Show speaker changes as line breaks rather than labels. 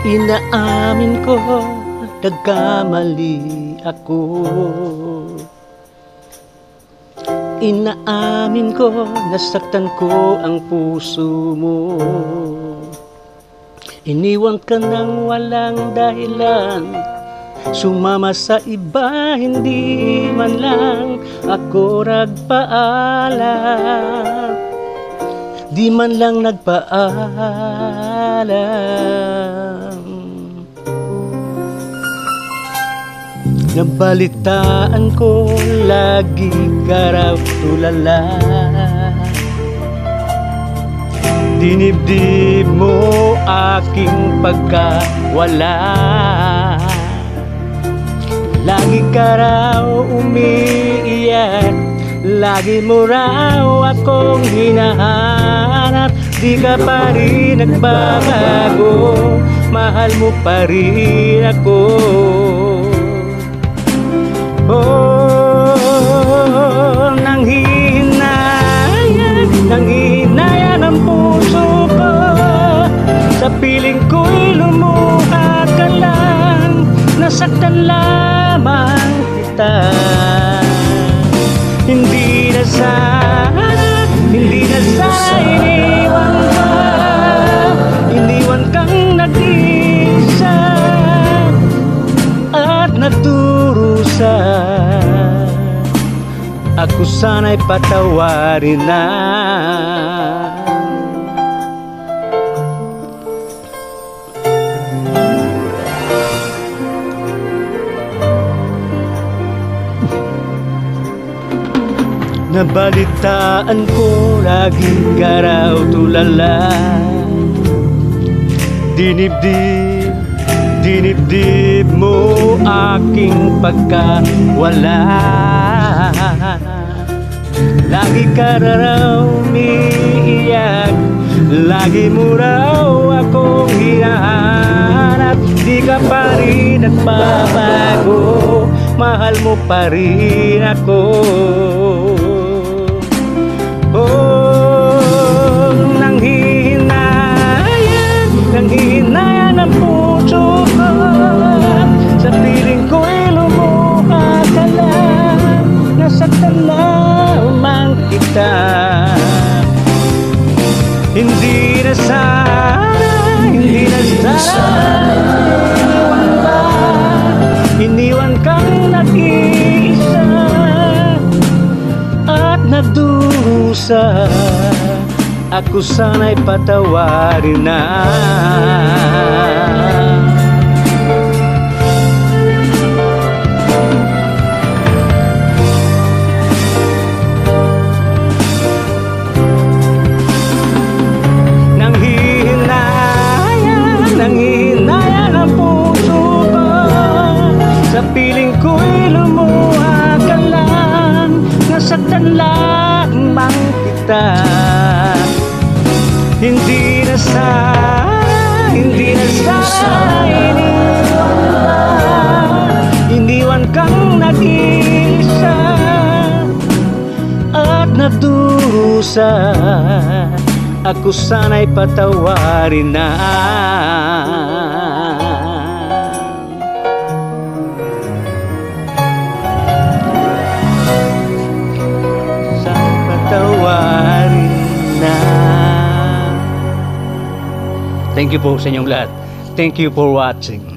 Inaamin ko, nagkamali ako. Inaamin ko, nasaktan ko ang puso mo. Iniwan ka nang walang dahilan, sumama sa iba, hindi man lang ako nagpaalam. Di man lang nagpaalam. Nabalitaan ko, lagi ka raw tulala. Dinibdib mo aking pagkawala. Lagi ka raw umiiyak, lagi mo raw akong hinahanap. Di ka pa rin nagbabago, mahal mo pa rin ako. Oh, nanghihinayang ang puso ko. Sa piling ko'y lumuha ka lang, nasaktan lamang kita. Hindi na sana iniwan kang nag-isa at nagdurusa. Ako sana'y patawarin na. Nabalitaan ko, lagi ka raw tulala. Dinibdib mo aking pagkawala. Lagi ka raw umiiyak, lagi mo raw akong hinahanap. Di ka pa rin nagbabago, mahal mo pa rin ako. Oh, nanghihinayang ang puso ko. Sa piling ko'y lumuha ka lang, nasaktan lamang kita. Hindi na sana iniwan kang nag-iisa at nagdurusa. Ako sana'y patawarin na. Nanghihinayang ang puso ko. Sa piling ko'y lumuha ka lang, nasaktan lamang kita. Hindi na sana iniwan kang nag-isa at nagdurusa. Ako sana'y patawarin na. Patawarin na. Thank you po sa inyong lahat. Thank you for watching.